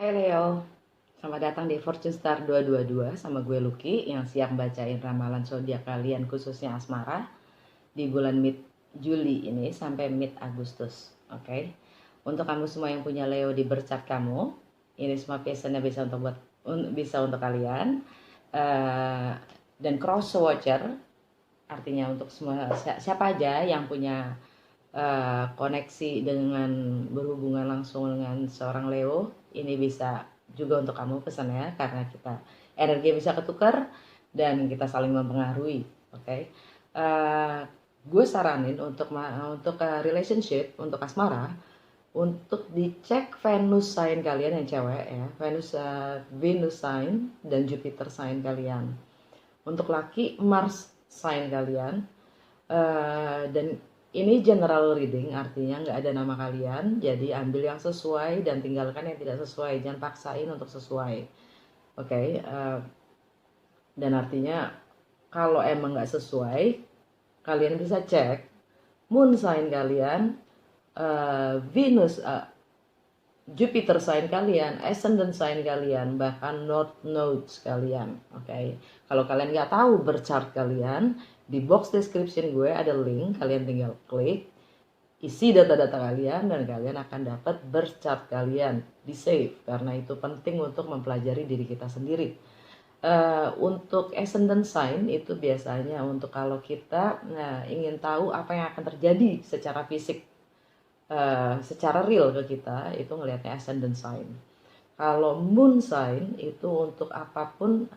Hai Leo, selamat datang di Fortune Star 222 sama gue Lucky yang siap bacain ramalan zodiak kalian khususnya asmara di bulan mid Juli ini sampai mid Agustus. Oke. Untuk kamu semua yang punya Leo di bercat kamu, ini semua pesannya bisa untuk kalian. Eh, dan cross watcher artinya untuk semua siapa aja yang punya koneksi dengan berhubungan langsung dengan seorang Leo, ini bisa juga untuk kamu pesannya karena kita energi bisa ketukar dan kita saling mempengaruhi. Oke. Gue saranin untuk relationship, untuk asmara, untuk dicek Venus sign kalian yang cewek ya, Venus sign dan Jupiter sign kalian. Untuk laki Mars sign kalian. Dan ini general reading, artinya nggak ada nama kalian, jadi ambil yang sesuai dan tinggalkan yang tidak sesuai, jangan paksain untuk sesuai. Oke. Dan artinya kalau emang nggak sesuai, kalian bisa cek moon sign kalian, Venus, Jupiter sign kalian, ascendant sign kalian, bahkan north nodes kalian. Oke. Kalau kalian nggak tahu berchart kalian, di box description gue ada link, kalian tinggal klik, isi data-data kalian dan kalian akan dapat berchart kalian di save karena itu penting untuk mempelajari diri kita sendiri. Untuk ascendant sign itu biasanya untuk kalau kita ingin tahu apa yang akan terjadi secara fisik, secara real ke kita, itu ngelihatnya ascendant sign. Kalau moon sign itu untuk apapun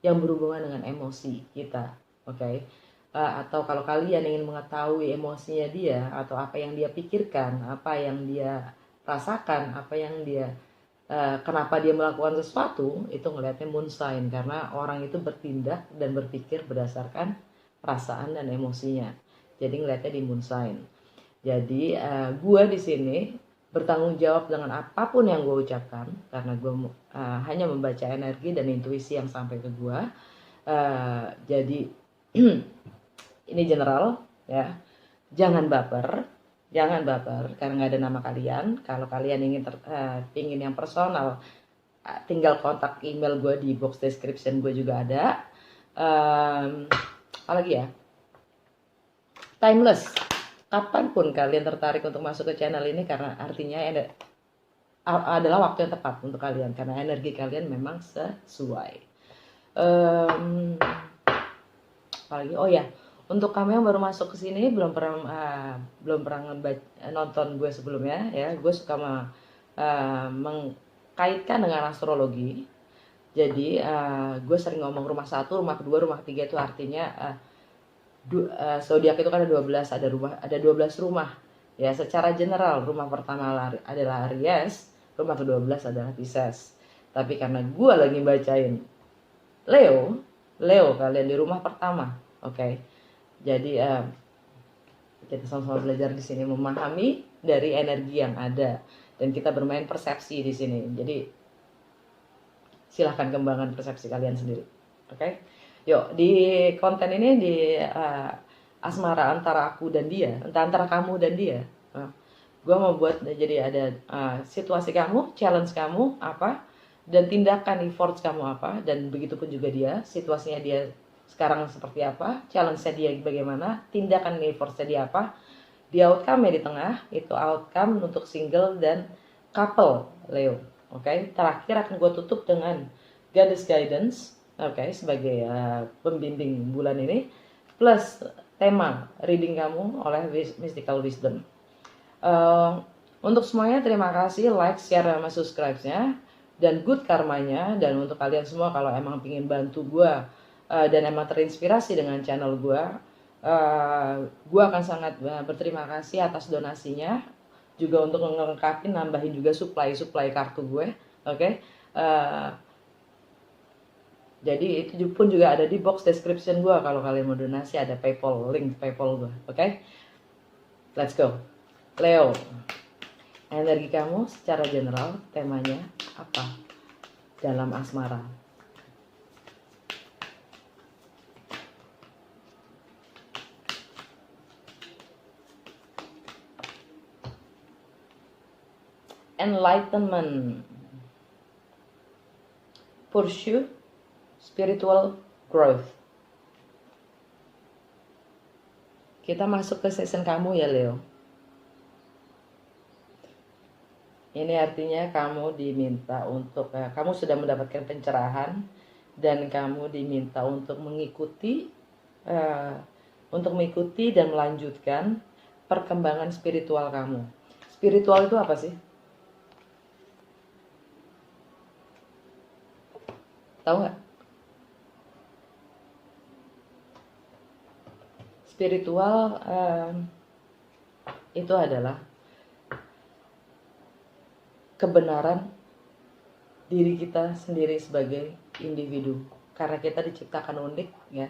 yang berhubungan dengan emosi kita, oke. Atau kalau kalian ingin mengetahui emosinya dia atau apa yang dia pikirkan, apa yang dia rasakan, apa yang dia kenapa dia melakukan sesuatu, itu ngelihatnya moon sign karena orang itu bertindak dan berpikir berdasarkan perasaan dan emosinya. Jadi ngelihatnya di moon sign. Jadi gue di sini bertanggung jawab dengan apapun yang gue ucapkan karena gue hanya membaca energi dan intuisi yang sampai ke gue. Jadi ini general ya, jangan baper karena nggak ada nama kalian. Kalau kalian ingin yang personal, tinggal kontak email gue di box description gue juga ada. Apalagi ya, timeless. Kapanpun kalian tertarik untuk masuk ke channel ini karena artinya adalah waktu yang tepat untuk kalian karena energi kalian memang sesuai. Apalagi, oh ya, untuk kamu yang baru masuk ke sini belum pernah nonton gue sebelumnya ya, gue suka mengkaitkan dengan astrologi. Jadi gue sering ngomong rumah 1, rumah kedua, rumah ketiga itu artinya zodiak itu kan ada 12, ada 12 rumah. Ya, secara general rumah pertama adalah Aries, rumah ke-12 adalah Pisces. Tapi karena gue lagi bacain Leo kalian di rumah pertama. Oke. Jadi kita sama-sama belajar di sini memahami dari energi yang ada dan kita bermain persepsi di sini. Jadi silahkan kembangkan persepsi kalian sendiri. Oke. Yuk, di konten ini di asmara antara aku dan dia, antara kamu dan dia. Gue mau buat jadi ada situasi kamu, challenge kamu apa, dan tindakan effort kamu apa, dan begitu pun juga dia, situasinya dia sekarang seperti apa, challenge-nya dia bagaimana, tindakan effortnya dia apa, di outcome-nya di tengah, itu outcome untuk single dan couple Leo. Oke. Terakhir akan gue tutup dengan Goddess Guidance, oke, sebagai pembimbing bulan ini, plus tema reading kamu oleh Mystical Wisdom. Untuk semuanya terima kasih like, share, sama subscribe-nya dan good karmanya. Dan untuk kalian semua kalau emang pengen bantu gue dan emang terinspirasi dengan channel gue akan sangat berterima kasih atas donasinya, juga untuk ngelengkapin, nambahin juga supply kartu gue. Oke. Jadi itu pun juga ada di box description gue. Kalau kalian mau donasi ada PayPal, link PayPal gue. Oke. Let's go. Leo, energi kamu secara general temanya apa dalam asmara? Enlightenment. pursue spiritual growth. Kita masuk ke season kamu ya Leo. Ini artinya kamu diminta untuk, kamu sudah mendapatkan pencerahan dan kamu diminta untuk mengikuti dan melanjutkan perkembangan spiritual kamu. Spiritual itu apa sih? Tahu nggak? Spiritual itu adalah kebenaran diri kita sendiri sebagai individu, karena kita diciptakan unik ya.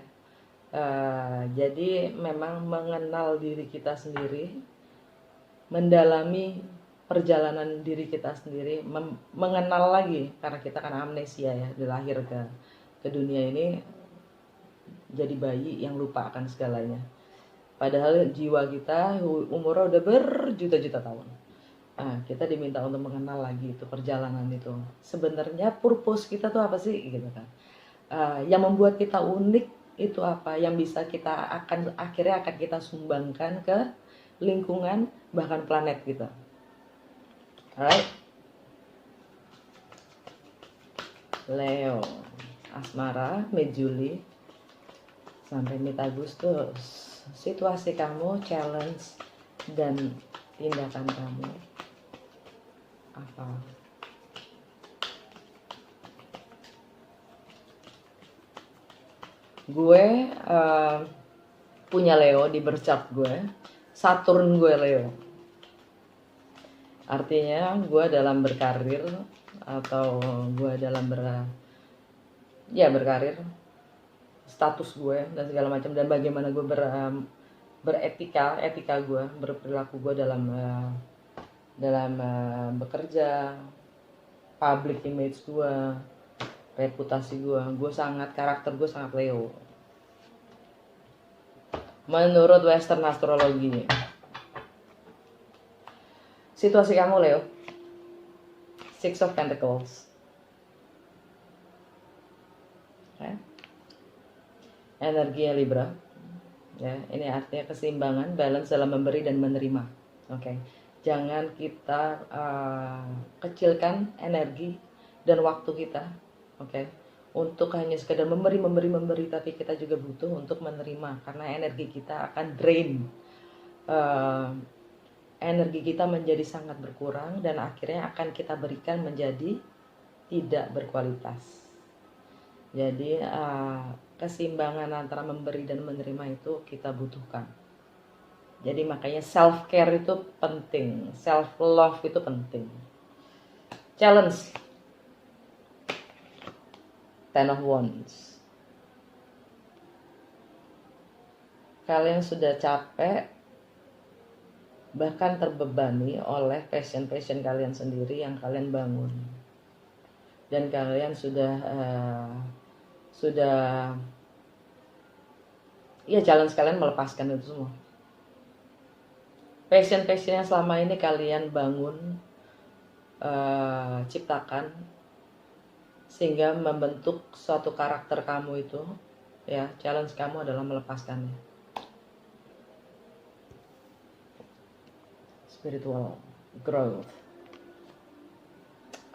Jadi memang mengenal diri kita sendiri, mendalami perjalanan diri kita sendiri, mengenal lagi, karena kita kan amnesia ya, dilahir ke dunia ini jadi bayi yang lupa akan segalanya. Padahal jiwa kita umurnya udah berjuta-juta tahun. Kita diminta untuk mengenal lagi itu perjalanan itu. Sebenarnya purpose kita tuh apa sih gitu kan? Yang membuat kita unik itu apa? Yang bisa kita akhirnya akan kita sumbangkan ke lingkungan bahkan planet kita. Alright. Leo, asmara, mid Juli sampai mid Agustus. Situasi kamu, challenge dan tindakan kamu apa? Gue punya Leo di birth gue, Saturn gue Leo. Artinya gue dalam berkarir atau gue dalam berkarir, status gue dan segala macam, dan bagaimana gue etika gue, berperilaku gue dalam bekerja, public image gue, reputasi gue sangat, karakter gue sangat Leo menurut Western astrologi. Situasi kamu Leo, Six of Pentacles, energinya Libra ya. Ini artinya keseimbangan, balance dalam memberi dan menerima. Jangan kita kecilkan energi dan waktu kita untuk hanya sekedar memberi, tapi kita juga butuh untuk menerima, karena energi kita akan drain, energi kita menjadi sangat berkurang dan akhirnya akan kita berikan menjadi tidak berkualitas. Jadi keseimbangan antara memberi dan menerima itu kita butuhkan. Jadi makanya self care itu penting, self love itu penting. Challenge, Ten of Wands. Kalian sudah capek, bahkan terbebani oleh passion kalian sendiri yang kalian bangun, dan kalian sudah challenge kalian melepaskan itu semua. Passion yang selama ini kalian bangun, ciptakan, sehingga membentuk suatu karakter kamu itu ya. Challenge kamu adalah melepaskannya. Spiritual growth,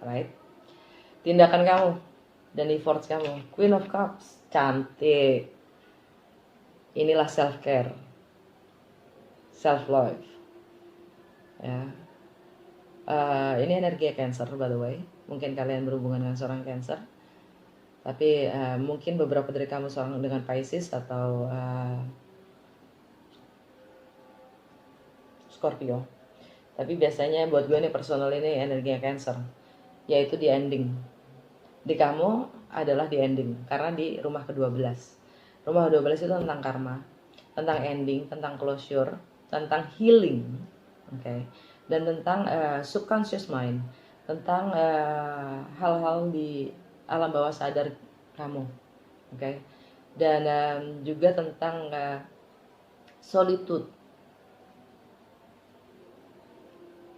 right? Tindakan kamu dan efforts kamu, Queen of Cups, cantik. Inilah self care, self love ya. Ini energi Cancer by the way. Mungkin kalian berhubungan dengan seorang Cancer, tapi mungkin beberapa dari kamu seorang dengan Pisces atau Scorpio. Tapi biasanya buat gue nih personal, ini energinya Cancer, yaitu di ending. Di kamu adalah di ending, karena di rumah ke-12. Rumah ke-12 itu tentang karma, tentang ending, tentang closure, tentang healing, dan tentang subconscious mind, tentang hal-hal di alam bawah sadar kamu, dan juga tentang solitude,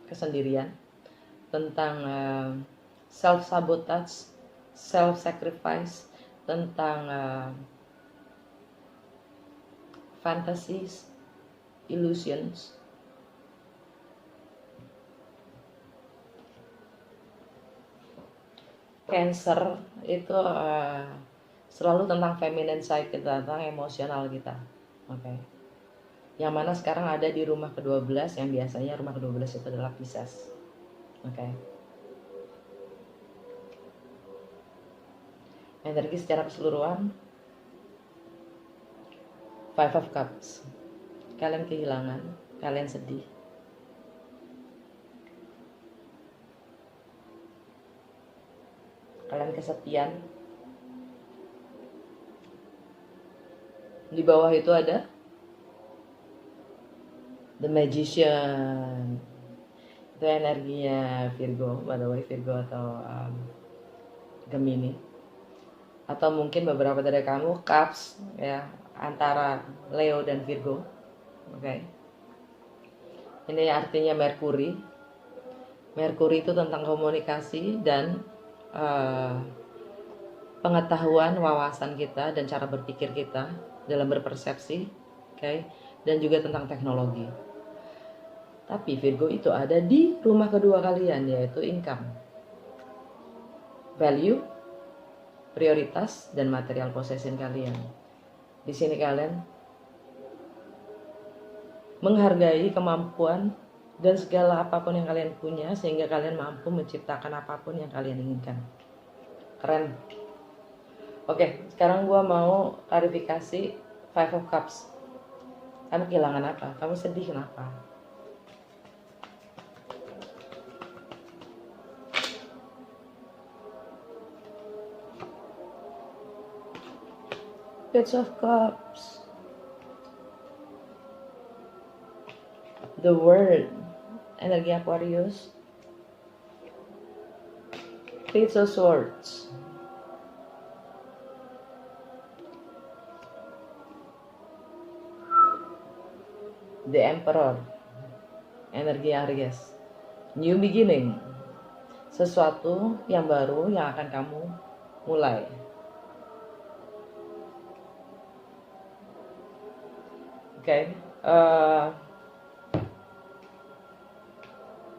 kesendirian, tentang self sabotage, self sacrifice, tentang fantasies, illusions. Cancer itu selalu tentang feminine side kita, tentang emosional kita. Oke. Yang mana sekarang ada di rumah ke-12, yang biasanya rumah ke-12 itu adalah Pisces. Oke. Energi secara keseluruhan Five of Cups. Kalian kehilangan, kalian sedih. Kalian kesepian. Di bawah itu ada The Magician. Itu energinya Virgo, by the way, Virgo atau Gemini. Atau mungkin beberapa dari kamu Cups, ya, antara Leo dan Virgo. Oke. Ini artinya Merkuri. Merkuri itu tentang komunikasi dan pengetahuan, wawasan kita dan cara berpikir kita dalam berpersepsi, oke, dan juga tentang teknologi. Tapi Virgo itu ada di rumah kedua kalian, yaitu income, value, prioritas, dan material possession kalian. Di sini kalian menghargai kemampuan dan segala apapun yang kalian punya, sehingga kalian mampu menciptakan apapun yang kalian inginkan. Keren. Oke, sekarang gue mau klarifikasi Five of Cups. Kamu kehilangan apa? Kamu sedih kenapa? Page of Cups. The World. Energi Aquarius. Page of Swords. The Emperor. Energi Aries. New beginning. Sesuatu yang baru yang akan kamu mulai. Oke.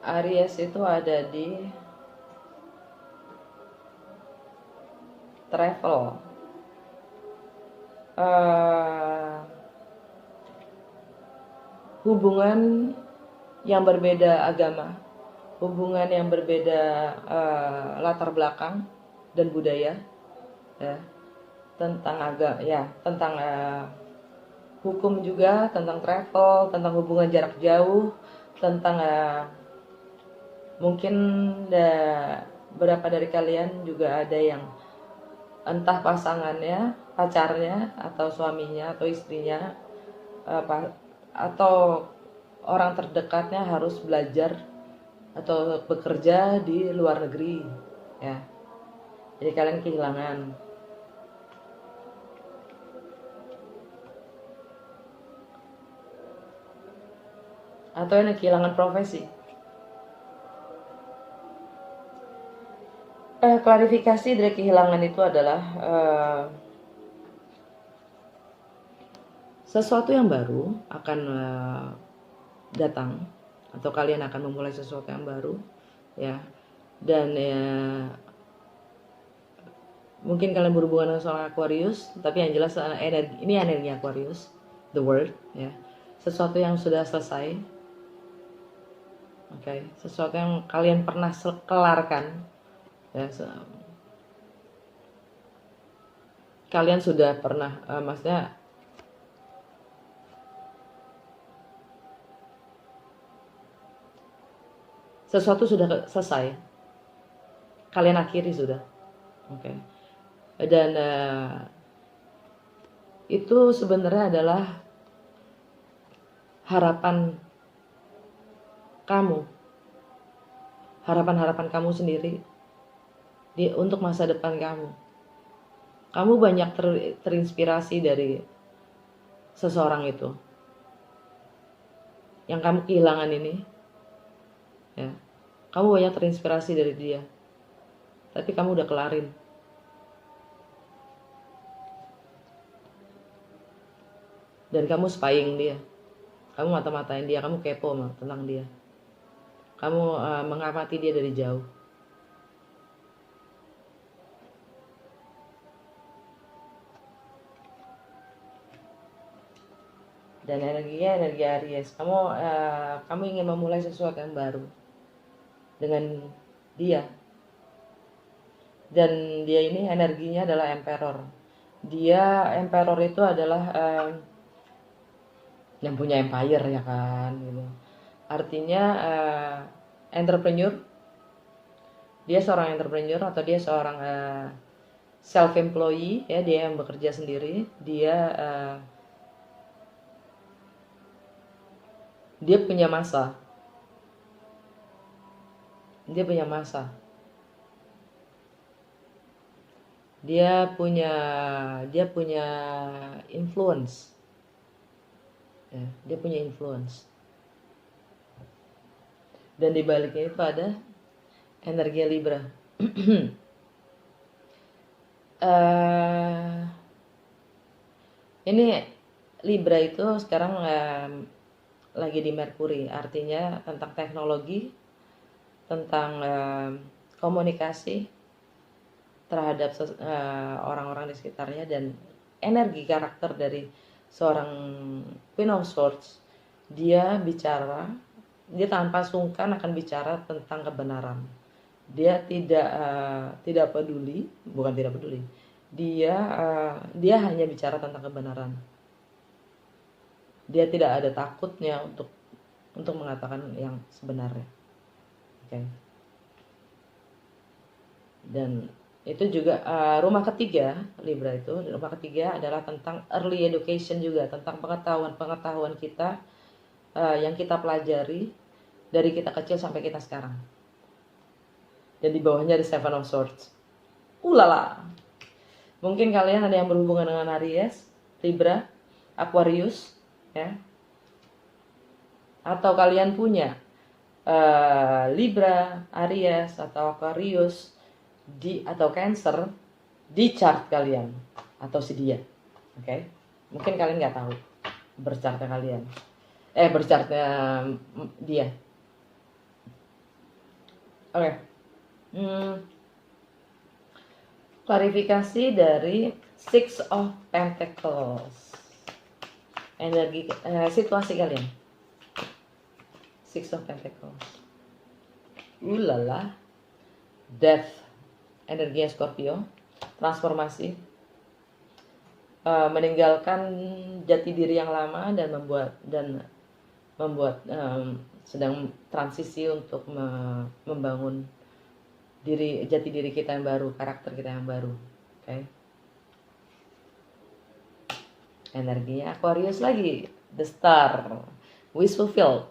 Aries itu ada di travel, hubungan yang berbeda agama, hubungan yang berbeda latar belakang dan budaya, ya, tentang tentang hukum juga, tentang travel, tentang hubungan jarak jauh, tentang mungkin beberapa dari kalian juga ada yang entah pasangannya, pacarnya, atau suaminya, atau istrinya, atau orang terdekatnya harus belajar atau bekerja di luar negeri, ya. Jadi kalian kehilangan. Atau yang kehilangan profesi. Klarifikasi dari kehilangan itu adalah sesuatu yang baru akan datang, atau kalian akan memulai sesuatu yang baru, ya. Dan mungkin kalian berhubungan dengan seorang Aquarius, tapi yang jelas ini energi Aquarius, the world, ya. Sesuatu yang sudah selesai. Oke, sesuatu yang kalian pernah kelarkan, ya. Kalian sudah pernah, maksudnya sesuatu sudah selesai, kalian akhiri sudah, oke. Dan itu sebenarnya adalah harapan kamu, harapan kamu sendiri untuk masa depan kamu. Kamu banyak terinspirasi dari seseorang itu yang kamu kehilangan ini, ya. Kamu banyak terinspirasi dari dia, tapi kamu udah kelarin. Dan kamu spying dia, kamu mata-matain dia, kamu kepo tentang dia, kamu mengamati dia dari jauh. Dan energinya energi Aries, kamu ingin memulai sesuatu yang baru dengan dia. Dan dia ini energinya adalah emperor. Dia emperor itu adalah yang punya empire ya kan gitu. Artinya entrepreneur. Dia seorang entrepreneur atau dia seorang self employee ya, dia yang bekerja sendiri. Dia punya masa. Dia punya masa. Dia punya influence. Ya, dia punya influence. Dan di baliknya itu ada energi Libra. Ini Libra itu sekarang lagi di Merkuri, artinya tentang teknologi, tentang komunikasi terhadap orang-orang di sekitarnya, dan energi karakter dari seorang Queen of Swords. Dia tanpa sungkan akan bicara tentang kebenaran. Dia tidak peduli, bukan tidak peduli. Dia hanya bicara tentang kebenaran. Dia tidak ada takutnya untuk mengatakan yang sebenarnya. Oke. Dan itu juga rumah ketiga Libra itu, rumah ketiga adalah tentang early education juga, tentang pengetahuan kita yang kita pelajari dari kita kecil sampai kita sekarang. Dan di bawahnya ada Seven of Swords. Ulala. Mungkin kalian ada yang berhubungan dengan Aries, Libra, Aquarius, ya. Atau kalian punya Libra, Aries atau Aquarius atau Cancer di chart kalian atau si dia. Oke. Mungkin kalian nggak tahu berchartnya kalian. Berchartnya dia. Oke. Klarifikasi dari Six of Pentacles. Energi situasi kalian. Six of Pentacles. Ulala. Death. Energinya Scorpio. Transformasi. Meninggalkan jati diri yang lama dan membuat sedang transisi untuk membangun jati diri kita yang baru, karakter kita yang baru. Oke. Energinya Aquarius lagi, the star, wish fulfilled.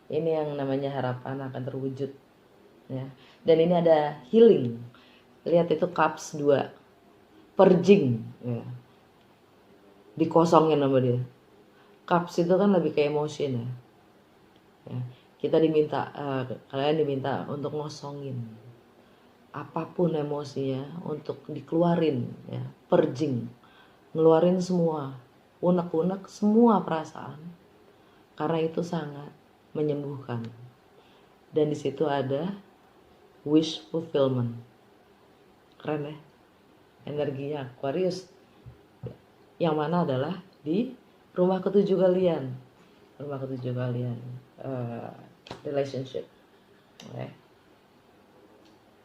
Ini yang namanya harapan akan terwujud, ya. Dan ini ada healing. Lihat itu cups 2, purging, ya. Dikosongin sama dia. Cups itu kan lebih ke emotion, ya. Kita kalian diminta untuk ngosongin apapun emosinya, untuk dikeluarin, ya. Purging, ngeluarin semua unek-unek, semua perasaan, karena itu sangat menyembuhkan. Dan di situ ada wish fulfillment. Keren ya, energinya Aquarius, yang mana adalah di rumah ketujuh kalian, relationship, okay.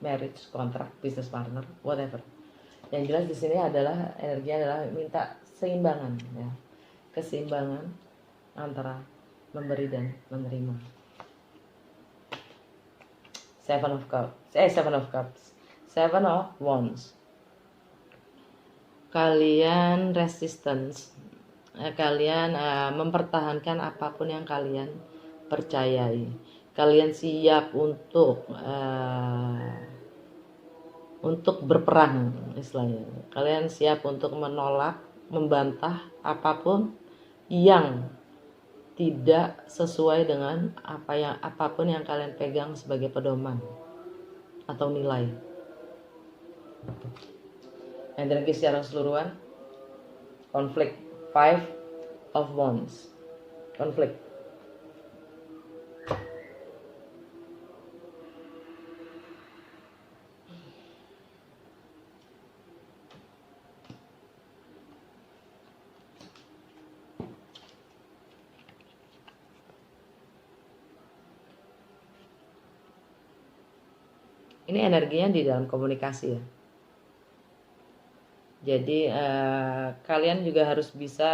Marriage, kontrak, business partner, whatever. Yang jelas di sini adalah energinya adalah minta seimbangan, ya, keseimbangan antara memberi dan menerima. Seven of Cups, Seven of Wands. Kalian resistance, kalian mempertahankan apapun yang kalian percayai. Kalian siap untuk berperang, istilahnya. Kalian siap untuk menolak, membantah apapun yang tidak sesuai dengan apapun yang kalian pegang sebagai pedoman atau nilai. Energi secara keseluruhan, konflik, 5 of Wands, konflik. Ini energinya di dalam komunikasi ya. Jadi kalian juga harus bisa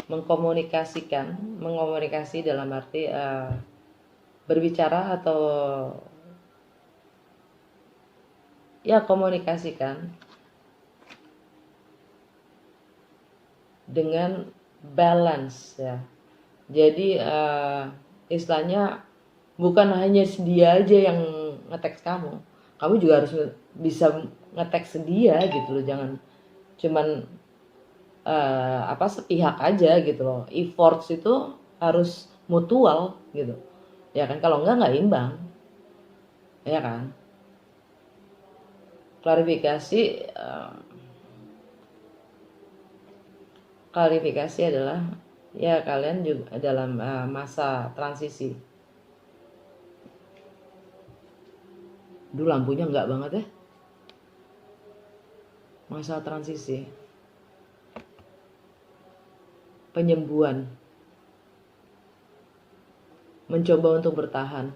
mengomunikasi dalam arti berbicara atau ya komunikasikan dengan balance ya. Jadi istilahnya bukan hanya dia aja yang nge-teks kamu juga harus bisa nge-teks dia gitu loh, jangan cuman sepihak aja gitu loh. Efforts itu harus mutual gitu ya kan, kalau nggak imbang ya kan. Klarifikasi adalah ya kalian juga dalam masa transisi. Duh, lampunya enggak banget ya. Masa transisi. Penyembuhan. Mencoba untuk bertahan.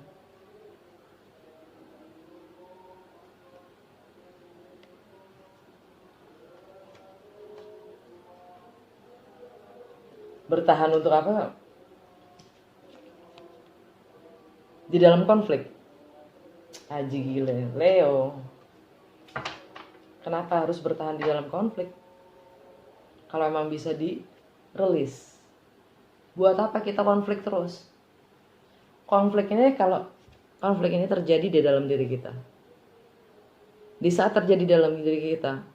Bertahan untuk apa? Di dalam konflik. Aji gile, Leo. Kenapa harus bertahan di dalam konflik? Kalau emang bisa di-release. Buat apa kita konflik terus? Konflik ini terjadi di dalam diri kita. Di saat terjadi dalam diri kita,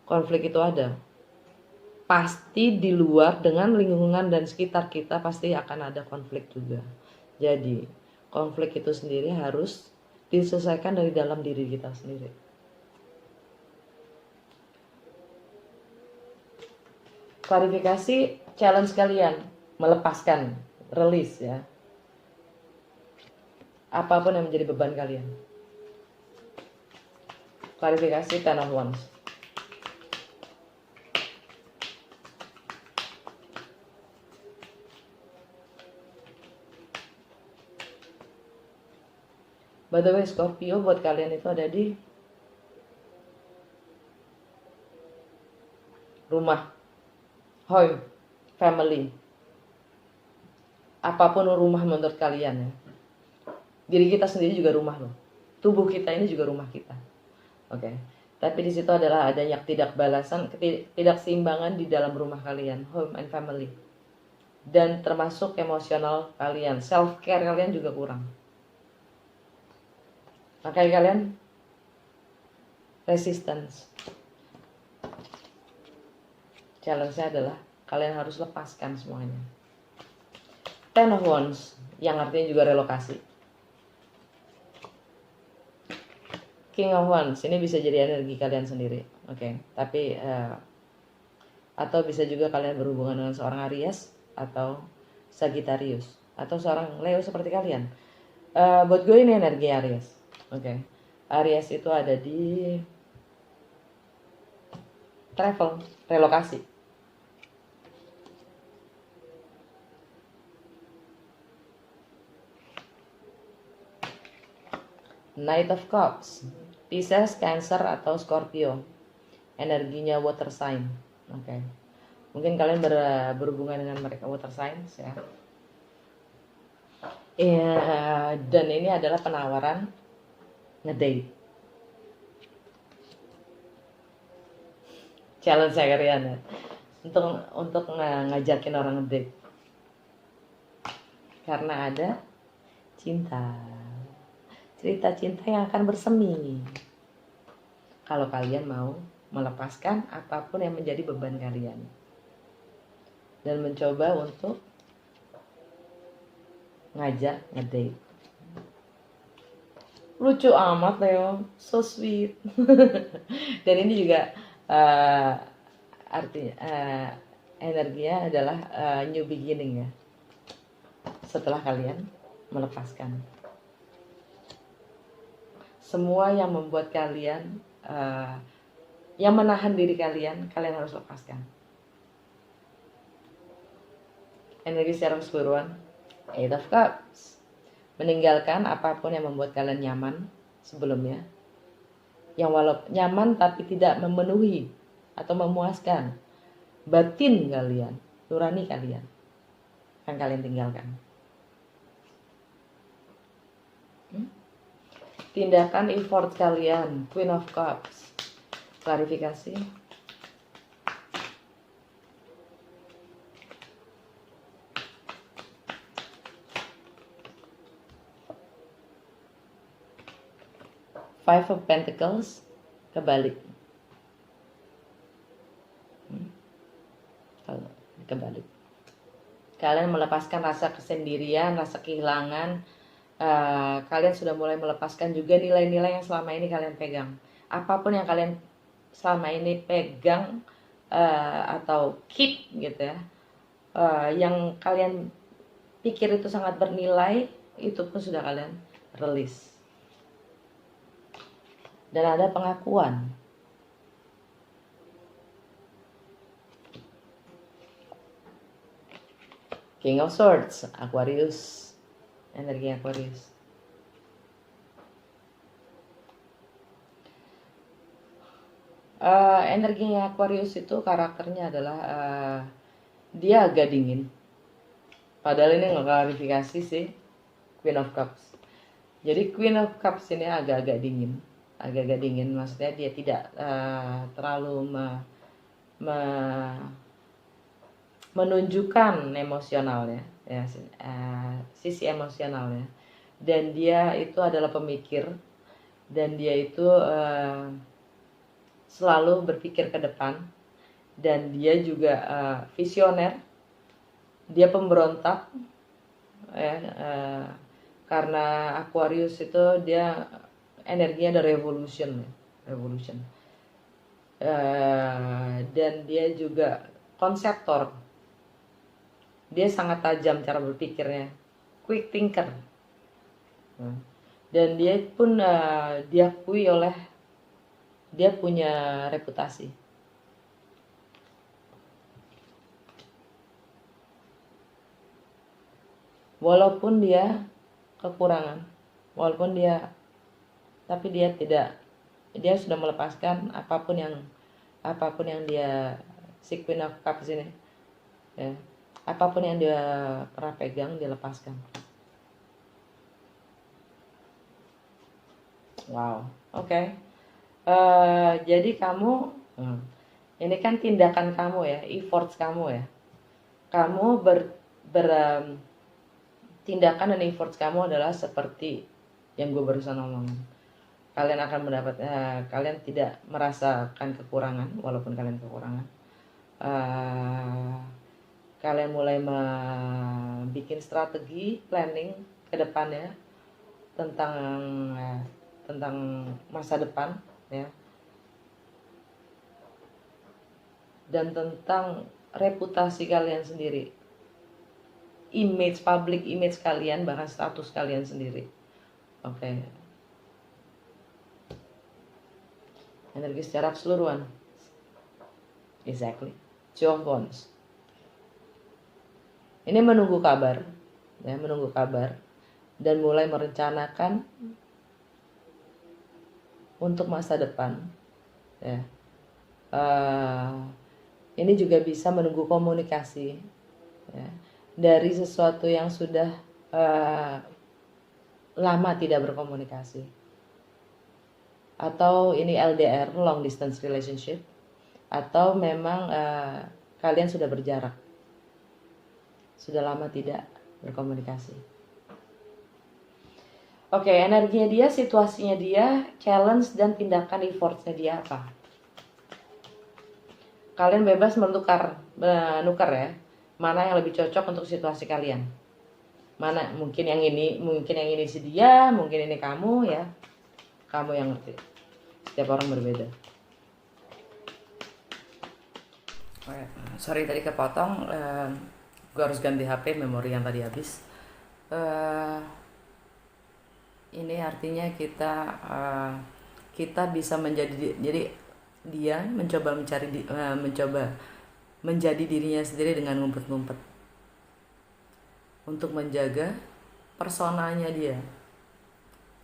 konflik itu ada. Pasti di luar dengan lingkungan dan sekitar kita pasti akan ada konflik juga. Jadi, konflik itu sendiri harus diselesaikan dari dalam diri kita sendiri. Klarifikasi, challenge kalian melepaskan, release ya. Apapun yang menjadi beban kalian. Klarifikasi, Ten of Wands. By the way, Scorpio buat kalian itu ada di rumah, home, family. Apapun rumah menurut kalian ya. Diri kita sendiri juga rumah loh. Tubuh kita ini juga rumah kita. Oke. Tapi di situ adalah adanya ketidakseimbangan di dalam rumah kalian, home and family. Dan termasuk emosional kalian, self care kalian juga kurang. Makanya kalian resistance. Challenge-nya adalah kalian harus lepaskan semuanya. Ten of Wands yang artinya juga relokasi. King of Wands ini bisa jadi energi kalian sendiri, oke. Tapi atau bisa juga kalian berhubungan dengan seorang Aries atau Sagittarius atau seorang Leo seperti kalian. Buat gue ini energi Aries, oke. Aries itu ada di travel, relokasi. Knight of Cups, Pisces, Cancer atau Scorpio. Energinya water sign. Oke. Mungkin kalian berhubungan dengan mereka water signs ya. Dan ini adalah penawaran ngedate. Challenge saya kalian ya. Untuk ngajakin orang ngedate. Karena ada cinta. Cerita cinta yang akan bersemi. Kalau kalian mau melepaskan apapun yang menjadi beban kalian. Dan mencoba untuk ngajak ngedate. Lucu amat Leo, so sweet. Dan ini juga artinya energinya adalah new beginning ya. Setelah kalian melepaskan semua yang membuat kalian yang menahan diri kalian harus lepaskan. Energi secara keseluruhan, Eight of Cups, meninggalkan apapun yang membuat kalian nyaman sebelumnya, yang walaupun nyaman tapi tidak memenuhi atau memuaskan batin kalian, nurani kalian, akan kalian tinggalkan. Tindakan effort kalian, Queen of Cups, klarifikasi. Five of Pentacles, kebalik. Kebalik. Kalian melepaskan rasa kesendirian, rasa kehilangan. Kalian sudah mulai melepaskan juga nilai-nilai yang selama ini kalian pegang. Apapun yang kalian selama ini pegang atau keep gitu ya, yang kalian pikir itu sangat bernilai, itu pun sudah kalian release. Dan ada pengakuan. King of Swords, Aquarius, energi Aquarius. Energinya Aquarius itu karakternya adalah dia agak dingin. Padahal ini nggak klarifikasi sih, Queen of Cups. Jadi Queen of Cups ini agak-agak dingin. Agak-agak dingin, maksudnya dia tidak terlalu menunjukkan emosionalnya, ya, sisi emosionalnya. Dan dia itu adalah pemikir, dan dia itu selalu berpikir ke depan, dan dia juga visioner, dia pemberontak, ya, karena Aquarius itu dia energinya ada revolution, dan dia juga konseptor, dia sangat tajam cara berpikirnya, quick thinker, dan dia pun diakui oleh, dia punya reputasi. Walaupun dia kekurangan, tapi dia tidak, dia sudah melepaskan apapun yang dia, si Queen of Cups ini, ya, apapun yang dia pernah pegang dia lepaskan. Wow, oke. Jadi kamu, ini kan tindakan kamu ya, efforts kamu ya, kamu tindakan dan efforts kamu adalah seperti yang gue barusan ngomongin. Kalian akan mendapat, kalian tidak merasakan kekurangan walaupun kalian kekurangan. Kalian mulai bikin strategi, planning ke depannya tentang masa depan ya, dan tentang reputasi kalian sendiri, public image kalian, bahkan status kalian sendiri. Oke. Energi secara keseluruhan, exactly, Two of Wands. Ini menunggu kabar, ya, dan mulai merencanakan untuk masa depan, ya. Ini juga bisa menunggu komunikasi, ya, dari sesuatu yang sudah lama tidak berkomunikasi, atau ini LDR, long distance relationship, atau memang kalian sudah berjarak, sudah lama tidak berkomunikasi. Oke, energinya dia, situasinya dia, challenge dan tindakan effortnya dia apa? Kalian bebas menukar ya, mana yang lebih cocok untuk situasi kalian. Mana, mungkin yang ini si dia, mungkin ini kamu ya. Kamu yang ngerti. Setiap orang berbeda. Sorry tadi kepotong. Gue harus ganti HP, memori yang tadi habis. Eh, ini artinya kita bisa menjadi, jadi dia mencoba mencoba menjadi dirinya sendiri dengan ngumpet-ngumpet untuk menjaga personanya dia,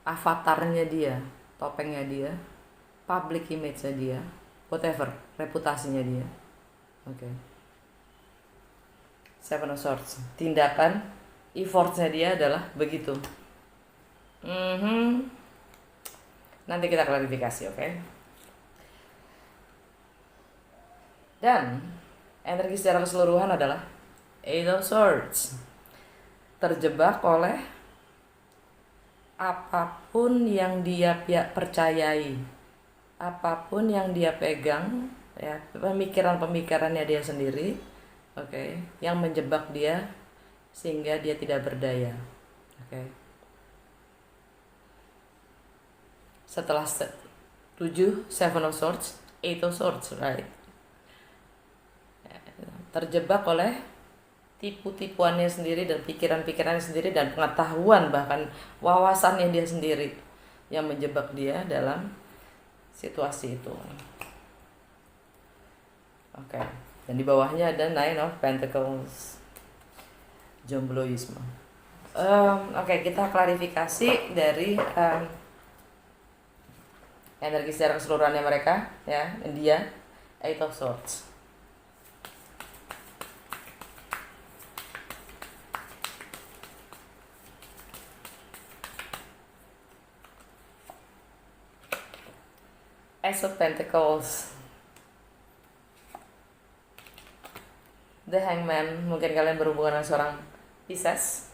avatarnya dia, topengnya dia, public image-nya dia, whatever, reputasinya dia. Oke. Seven of Swords. Tindakan, effortnya dia adalah begitu. Nanti kita klarifikasi, oke? Dan energi secara keseluruhan adalah Eight of Swords. Terjebak oleh apapun yang dia percayai, apapun yang dia pegang, ya, pemikirannya dia sendiri, oke, yang menjebak dia sehingga dia tidak berdaya, oke. Setelah 7 Seven of Swords, Eight of Swords, right? Terjebak oleh tipu-tipuannya sendiri dan pikiran-pikirannya sendiri dan pengetahuan, bahkan wawasannya dia sendiri yang menjebak dia dalam situasi itu. Oke. Dan di bawahnya ada Nine of Pentacles, jombloisme. Oke, kita klarifikasi dari energi secara keseluruhannya mereka, ya. Dia Eight of Swords. Ace of Pentacles, The Hangman. Mungkin kalian berhubungan dengan seorang Pisces.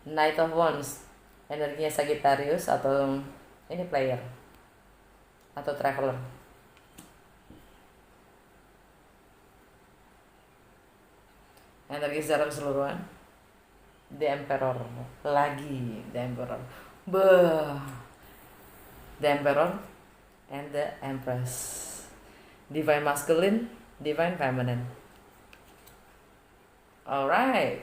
Knight of Wands, energinya Sagittarius, atau ini player atau traveler. Energi secara keseluruhan The Emperor, lagi The Emperor. The Emperor and the Empress. Divine Masculine, Divine Feminine. Alright.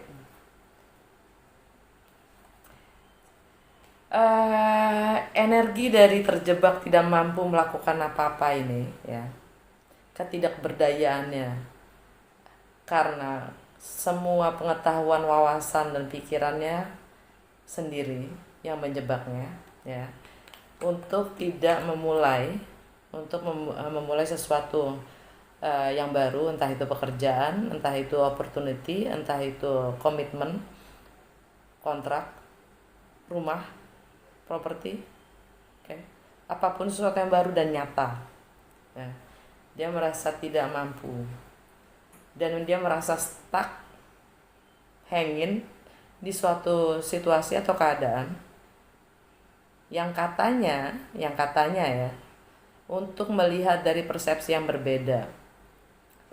Energi dari terjebak, tidak mampu melakukan apa-apa ini, ya, ketidakberdayaannya karena semua pengetahuan, wawasan, dan pikirannya sendiri yang menjebaknya, ya, untuk tidak memulai sesuatu yang baru, entah itu pekerjaan, entah itu opportunity, entah itu komitmen, kontrak, rumah, properti, apapun sesuatu yang baru dan nyata, ya. Dia merasa tidak mampu dan dia merasa stuck, hanging di suatu situasi atau keadaan yang katanya ya, untuk melihat dari persepsi yang berbeda.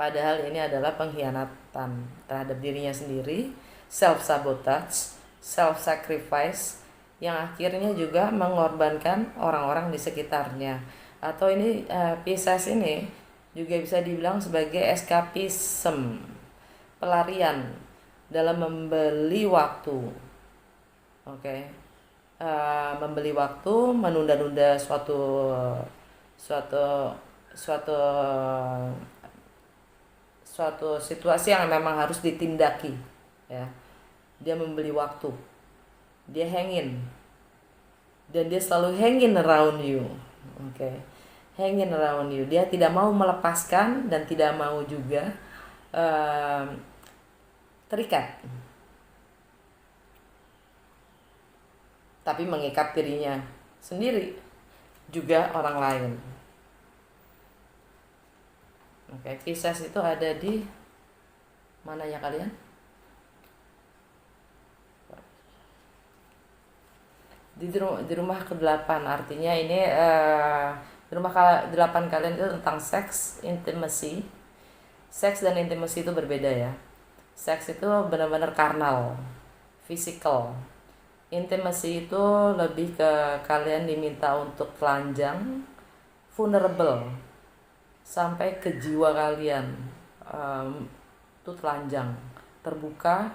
Padahal ini adalah pengkhianatan terhadap dirinya sendiri, self-sabotage, self-sacrifice, yang akhirnya juga mengorbankan orang-orang di sekitarnya. Atau ini Pisces ini juga bisa dibilang sebagai escapism, pelarian dalam membeli waktu. Membeli waktu, menunda-nunda suatu situasi yang memang harus ditindaki, ya. Dia membeli waktu, dia hanging, dan dia selalu hanging around you, hanging around you. Dia tidak mau melepaskan dan tidak mau juga terikat, tapi mengikat dirinya sendiri, juga orang lain. Pisces itu ada di mana ya kalian? Di rumah ke-8, artinya ini di rumah ke-8 kalian itu tentang seks, intimacy. Seks dan intimacy itu berbeda, ya. Seks itu benar-benar karnal, physical. Intimacy itu lebih ke kalian diminta untuk telanjang, vulnerable, sampai ke jiwa kalian. Itu telanjang, terbuka,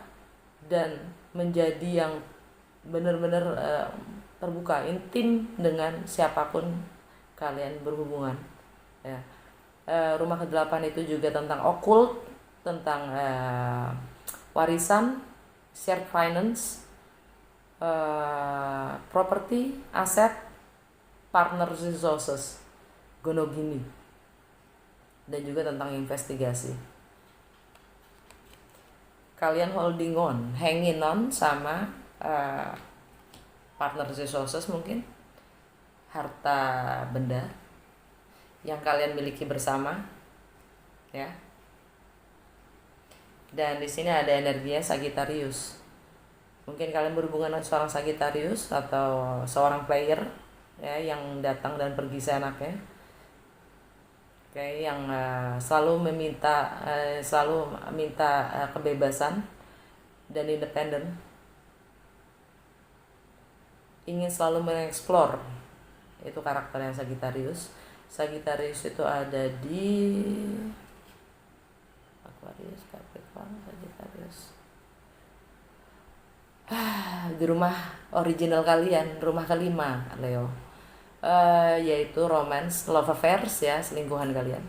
dan menjadi yang benar-benar terbuka, intim dengan siapapun kalian berhubungan ya. Rumah ke-8 itu juga tentang occult, tentang warisan, shared finance, property, aset, partner resources, gonogini, dan juga tentang investigasi. Kalian holding on, hanging on sama partner resources, mungkin harta benda yang kalian miliki bersama ya. Dan di sini ada energinya Sagittarius. Mungkin kalian berhubungan dengan seorang Sagittarius atau seorang player ya, yang datang dan pergi seenaknya. Oke, yang selalu minta kebebasan dan independen. Ingin selalu mengeksplor. Itu karakter yang Sagittarius. Sagittarius itu ada di Aquarius, Capricorn, Sagittarius. Di rumah original kalian, rumah kelima, Leo. Yaitu romance, love affairs ya, selingkuhan kalian.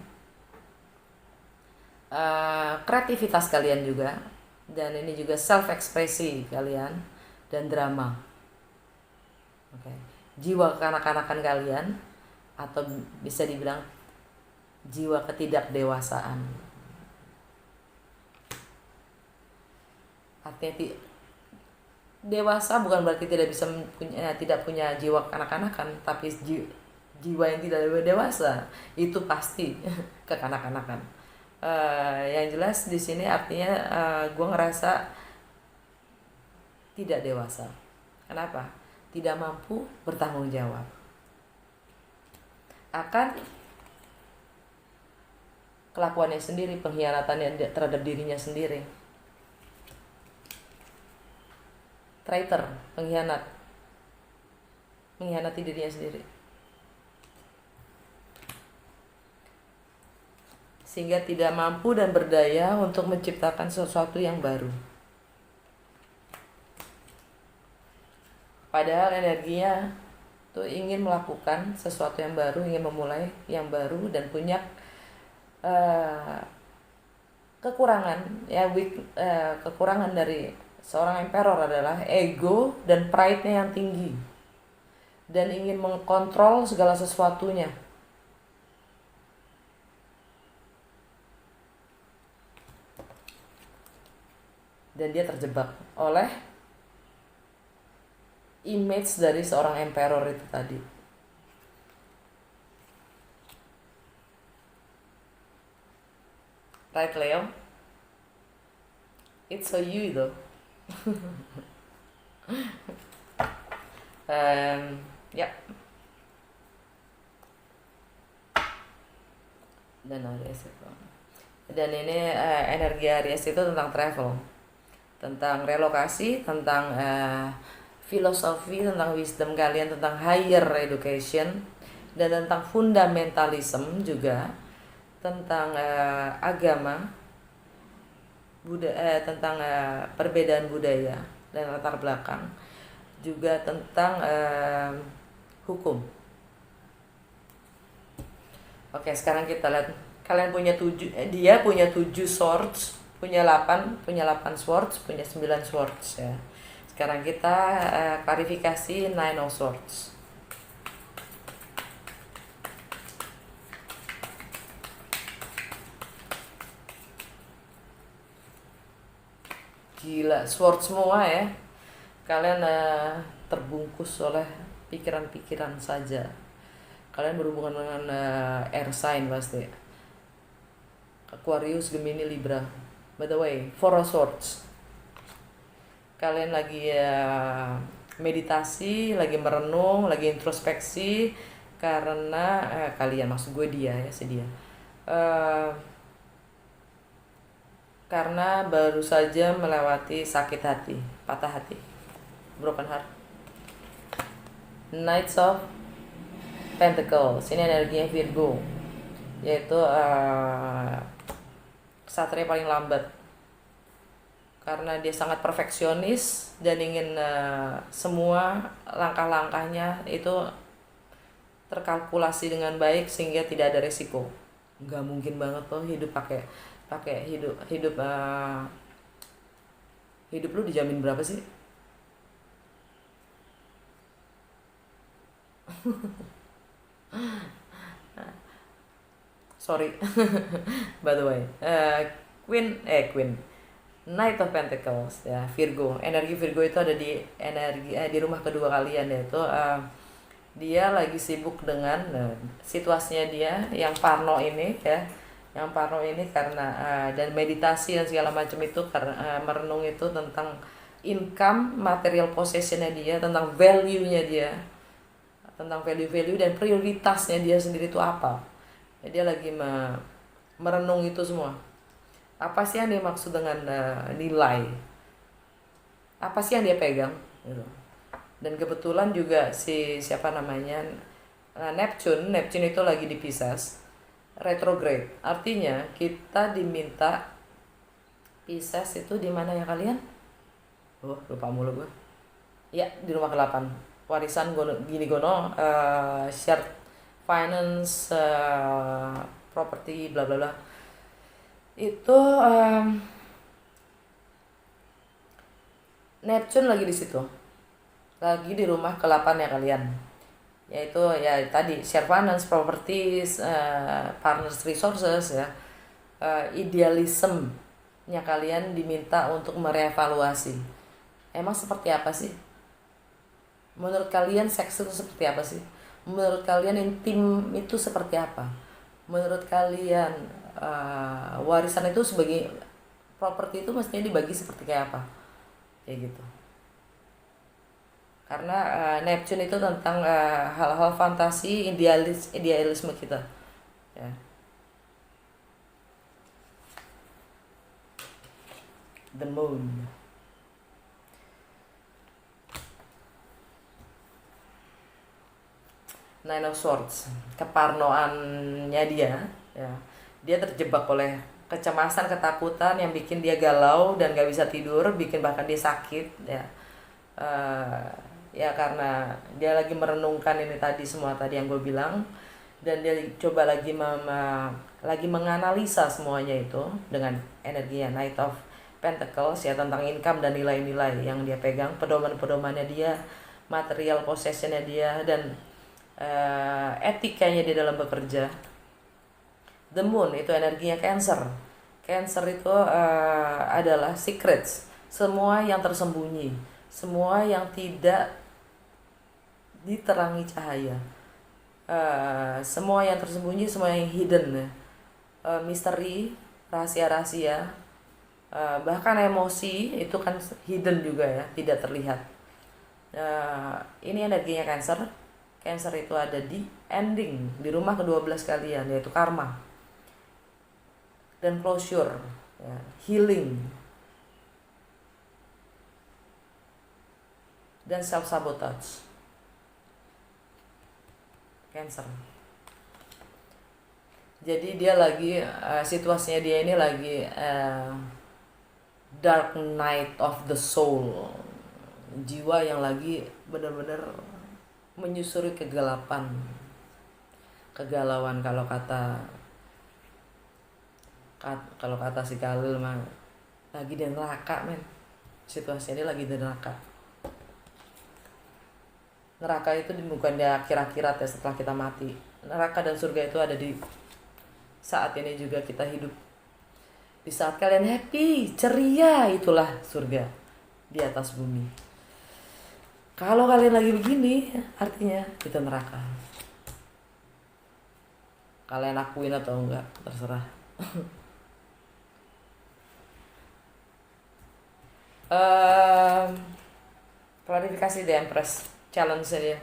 Kreativitas kalian juga, dan ini juga self ekspresi kalian, dan drama. Oke. Jiwa kekanak-kanakan kalian, atau bisa dibilang jiwa ketidakdewasaan. Artinya dewasa bukan berarti tidak punya jiwa kekanak-kanakan, tapi jiwa yang tidak dewasa itu pasti kekanak-kanakan. Yang jelas di sini artinya gue ngerasa tidak dewasa. Kenapa? Tidak mampu bertanggung jawab akan kelakuannya sendiri, pengkhianatannya terhadap dirinya sendiri. Traitor, pengkhianat, mengkhianati dirinya sendiri, sehingga tidak mampu dan berdaya untuk menciptakan sesuatu yang baru. Padahal energinya tuh ingin melakukan sesuatu yang baru, ingin memulai yang baru, dan punya kekurangan ya. Kekurangan dari seorang emperor adalah ego dan pride-nya yang tinggi, dan ingin mengkontrol segala sesuatunya. Dan dia terjebak oleh image dari seorang emperor itu tadi. Right, Leo? It's so you though. Ya. Dan Aries itu. Dan ini energi Aries itu tentang travel, tentang relokasi, tentang filosofi, tentang wisdom kalian, tentang higher education, dan tentang fundamentalism juga, tentang agama, tentang perbedaan budaya dan latar belakang, juga tentang hukum. Oke, sekarang kita lihat. Kalian punya 7, dia punya 7 swords, punya 8 swords, punya 9 swords ya. Sekarang kita klarifikasi 9 of swords. Gila, sword semua ya. Kalian terbungkus oleh pikiran-pikiran saja. Kalian berhubungan dengan air sign pasti. Aquarius, Gemini, Libra. By the way, 4 of swords. Kalian lagi meditasi, lagi merenung, lagi introspeksi, karena kalian, maksud gue dia ya, dia. Karena baru saja melewati sakit hati, patah hati, broken heart. Knights of Pentacles, ini energinya Virgo. yaitu ksatria paling lambat, karena dia sangat perfeksionis dan ingin semua langkah-langkahnya itu terkalkulasi dengan baik sehingga tidak ada resiko. Nggak mungkin banget loh hidup pakai pakai hidup hidup hidup lu dijamin berapa sih? Sorry. By the way, Queen Knight of Pentacles ya, Virgo. Energi Virgo itu ada di di rumah kedua kalian, yaitu dia lagi sibuk dengan situasinya dia yang parno ini ya. Yang parno ini karena dan meditasi dan segala macam itu karena merenung itu tentang income, material possessionnya dia, tentang value-nya dia, tentang value-value dan prioritasnya dia sendiri itu apa. Ya, dia lagi merenung itu semua. Apa sih yang dia maksud dengan nilai? Apa sih yang dia pegang? Gitu. Dan kebetulan juga si siapa namanya Neptune itu lagi di Pisces retrograde. Artinya kita diminta, Pisces itu di mana ya kalian? Oh, lupa mulu gue. Ya, di rumah ke-8. Warisan gini gono, share finance, property, bla bla bla. Itu Neptune lagi di situ. Lagi di rumah ke-8 ya kalian. Yaitu ya tadi share finance, properties, partners resources ya. Idealismenya kalian diminta untuk merevaluasi. Emang seperti apa sih? Menurut kalian seks itu seperti apa sih? Menurut kalian intim itu seperti apa? Menurut kalian warisan itu sebagai properti itu mestinya dibagi seperti kayak apa? Kayak gitu. Karena Neptune itu tentang hal-hal fantasi, idealisme kita. Ya. The Moon. Nine of Swords, keparnoannya dia, ya. Dia terjebak oleh kecemasan, ketakutan yang bikin dia galau dan gak bisa tidur, bikin bahkan dia sakit, ya. Ya karena dia lagi merenungkan ini tadi semua tadi yang gue bilang, dan dia coba lagi menganalisa semuanya itu dengan energinya Knight of Pentacles ya, tentang income dan nilai-nilai yang dia pegang, pedoman-pedomannya dia, material possessionnya dia, dan etikanya di dalam bekerja. The Moon itu energinya Cancer. Cancer itu adalah secrets, semua yang tersembunyi, semua yang tidak diterangi cahaya, semua yang tersembunyi, semua yang hidden, misteri, rahasia-rahasia, bahkan emosi itu kan hidden juga ya, tidak terlihat. Ini energinya Cancer. Cancer itu ada di ending, di rumah ke-12 kalian, yaitu karma dan closure, ya, healing dan self sabotage. Cancer. Jadi dia lagi situasinya dia ini lagi dark night of the soul, jiwa yang lagi benar-benar menyusuri kegalauan kalau kata si Khalil mah lagi di neraka, men. Situasi ini lagi di neraka. Neraka itu bukan di akhirat ya, setelah kita mati. Neraka dan surga itu ada di saat ini juga kita hidup. Di saat kalian happy, ceria, itulah surga di atas bumi. Kalau kalian lagi begini, artinya kita neraka. Kalian akuin atau enggak, terserah. Klarifikasi The Empress, challenge dia.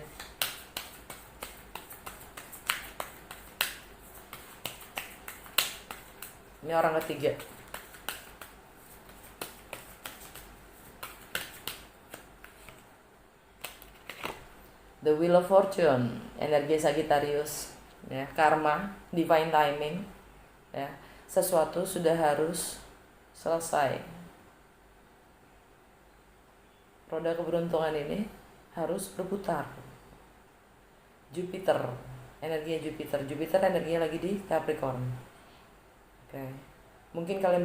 Ini orang ketiga. The Wheel of Fortune, energi Sagittarius. ya, karma, divine timing, ya, sesuatu sudah harus selesai. Roda keberuntungan ini harus berputar. Jupiter, energinya Jupiter energinya lagi di Capricorn. Oke. Mungkin kalian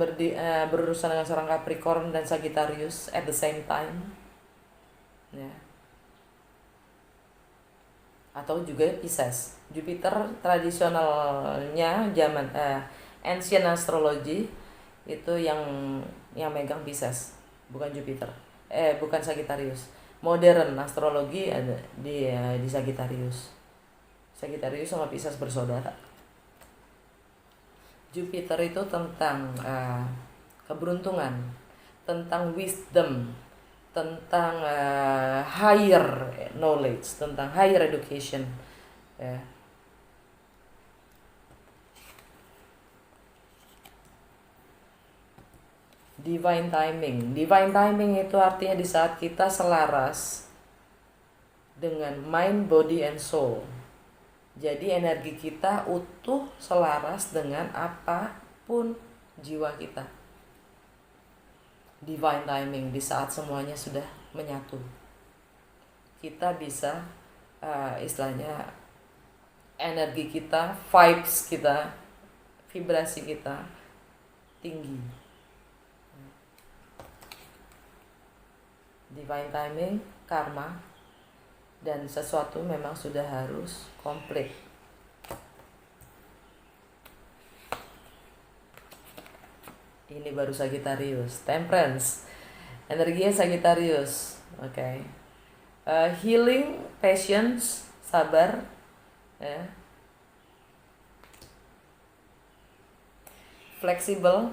berurusan dengan seorang Capricorn dan Sagittarius at the same time, ya. Atau juga Pisces. Jupiter tradisionalnya zaman ancient astrology itu yang megang Pisces, bukan Jupiter. Bukan Sagittarius. Modern astrologi ada di Sagittarius. Sagittarius sama Pisces bersaudara. Jupiter itu tentang keberuntungan, tentang wisdom, tentang higher knowledge, tentang higher education, ya. Divine timing itu artinya di saat kita selaras dengan mind, body, and soul. Jadi energi kita utuh selaras dengan apapun jiwa kita. Divine timing, di saat semuanya sudah menyatu, kita bisa istilahnya energi kita, vibes kita, vibrasi kita tinggi. Divine timing, karma, dan sesuatu memang sudah harus komplit. Ini baru Sagittarius. Temperance, energinya Sagittarius. Oke. Healing, patience, sabar, ya. Fleksibel.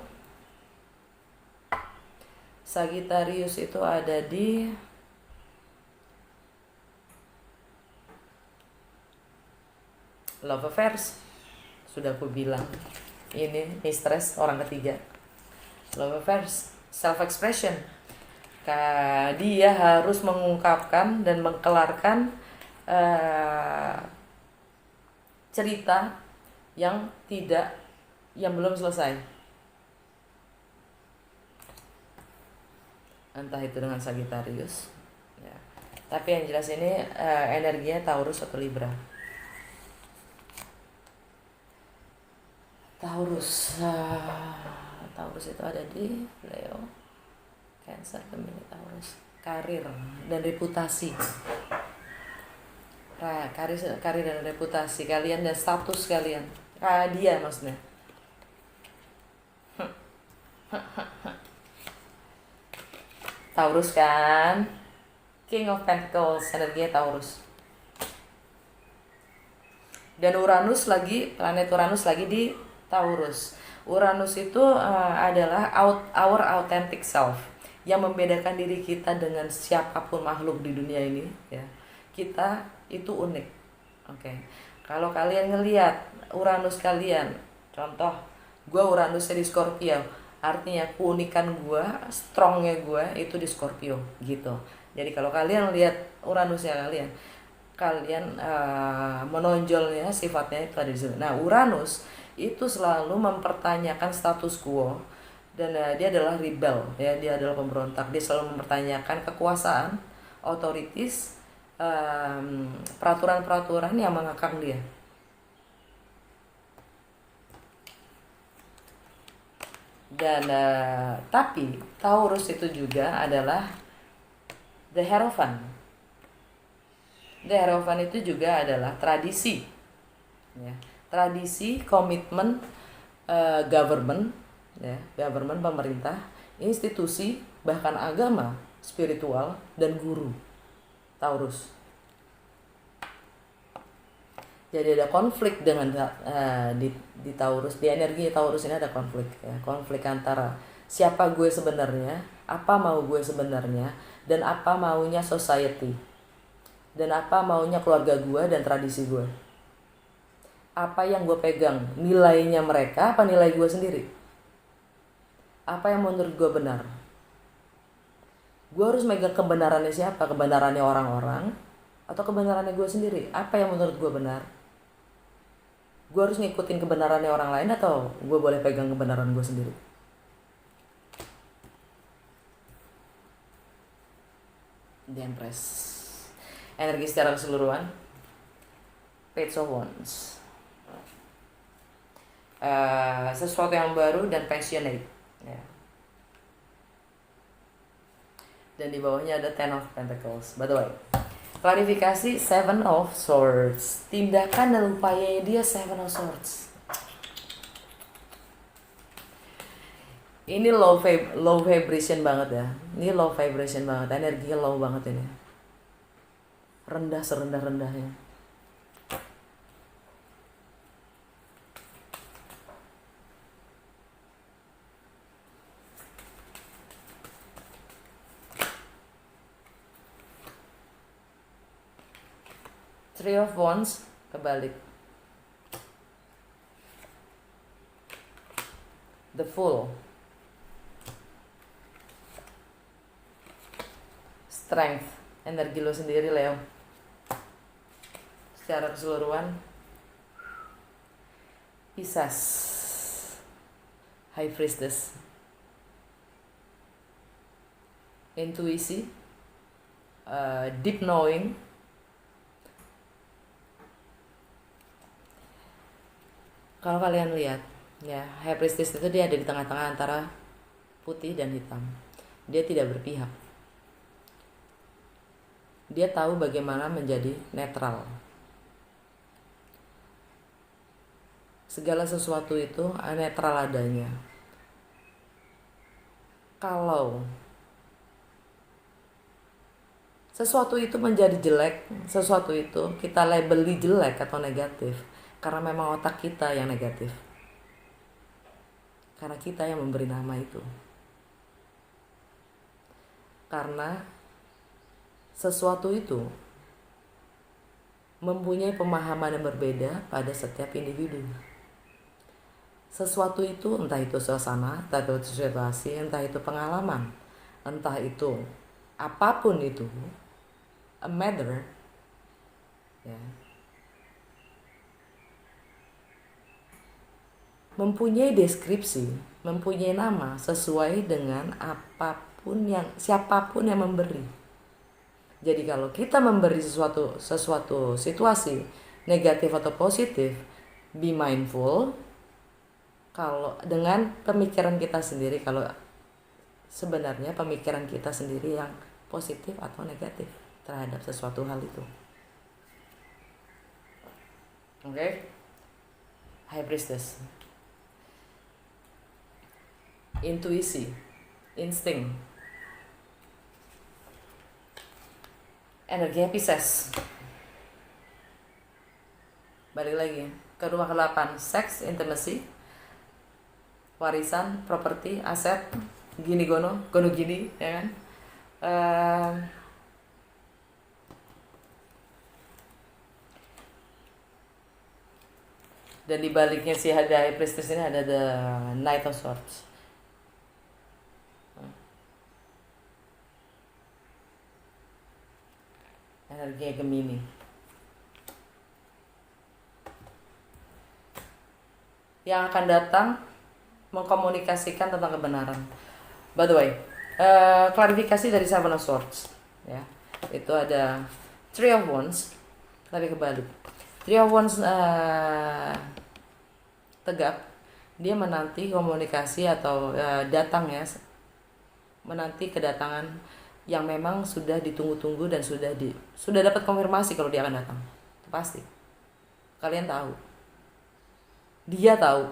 Sagittarius itu ada di love affairs. Sudah aku bilang, ini mistress orang ketiga. Love affairs, self expression. Dia harus mengungkapkan dan mengkelarkan cerita yang belum selesai. Entah itu dengan Sagittarius, ya. Tapi yang jelas ini energinya Taurus atau Libra. Taurus itu ada di Leo, Cancer, Gemini, Taurus. Karir dan reputasi. Karir dan reputasi kalian dan status kalian. Dia maksudnya. Taurus kan, King of Pentacles, energinya Taurus. Dan planet Uranus lagi di Taurus. Uranus itu adalah our authentic self, yang membedakan diri kita dengan siapapun makhluk di dunia ini, ya. Kita itu unik. Oke. Kalau kalian ngelihat Uranus kalian, contoh, gue Uranusnya di Scorpio, artinya keunikan gue, strongnya gue itu di Scorpio, gitu. Jadi kalau kalian lihat Uranusnya kalian menonjolnya sifatnya itu ada di situ. Nah, Uranus itu selalu mempertanyakan status quo, dan dia adalah rebel, ya, dia adalah pemberontak. Dia selalu mempertanyakan kekuasaan, otoritis, peraturan-peraturan yang mengekang dia. Dan tapi Taurus itu juga adalah the Hierophant. The Hierophant itu juga adalah tradisi, ya. Tradisi, komitmen, government, ya, government, pemerintah, institusi, bahkan agama, spiritual, dan guru. Taurus. Jadi ada konflik dengan di Taurus, di energi Taurus ini ada konflik, ya. Konflik antara siapa gue sebenarnya, apa mau gue sebenarnya, dan apa maunya society, dan apa maunya keluarga gue dan tradisi gue. Apa yang gue pegang, nilainya mereka apa nilai gue sendiri? Apa yang menurut gue benar? Gue harus megang kebenarannya siapa? Kebenarannya orang-orang atau kebenarannya gue sendiri? Apa yang menurut gue benar? Gue harus ngikutin kebenarannya orang lain atau gue boleh pegang kebenaran gue sendiri? The Empress. Energi secara keseluruhan. Page of Wands. Sesuatu yang baru dan passionate. Ya. Dan di bawahnya ada Ten of Pentacles. By the way, klarifikasi Seven of Swords. Tindakan dan upaya dia Seven of Swords. Ini low vibration banget ya. Ini low vibration banget. Energinya low banget ini. Rendah serendah-rendahnya. Three of Wands kebalik. The Fool. Strength, energi lo sendiri Leo. Secara keseluruhan. Pisces. High Priestess. Intuisi. Deep knowing. Kalau kalian lihat, ya, High Priestess itu dia ada di tengah-tengah antara putih dan hitam. Dia tidak berpihak. Dia tahu bagaimana menjadi netral. Segala sesuatu itu netral adanya. Kalau sesuatu itu menjadi jelek, sesuatu itu kita labeli jelek atau negatif, karena memang otak kita yang negatif. Karena kita yang memberi nama itu. Karena sesuatu itu mempunyai pemahaman yang berbeda pada setiap individu. Sesuatu itu, entah itu suasana, entah itu situasi, entah itu pengalaman, entah itu apapun itu, a matter, ya, mempunyai deskripsi, mempunyai nama sesuai dengan apapun yang siapapun yang memberi. Jadi kalau kita memberi sesuatu situasi negatif atau positif, be mindful kalau dengan pemikiran kita sendiri, kalau sebenarnya pemikiran kita sendiri yang positif atau negatif terhadap sesuatu hal itu. Oke? High Priestess. Intuisi, insting, energi Pisces. Balik lagi ke rumah ke-8, sex, intimacy, warisan, properti, aset, gini gono gini, ya kan? Dan di baliknya si High Priestess ini ada the Knight of Swords. Energi Gemini. Yang akan datang mengkomunikasikan tentang kebenaran. By the way, klarifikasi dari Seven of Swords, ya, itu ada Three of Wands, tapi kebalik. Three of Wands tegak, dia menanti komunikasi atau datang, ya, menanti kedatangan yang memang sudah ditunggu-tunggu dan sudah dapat konfirmasi kalau dia akan datang. Itu pasti. Kalian tahu. Dia tahu.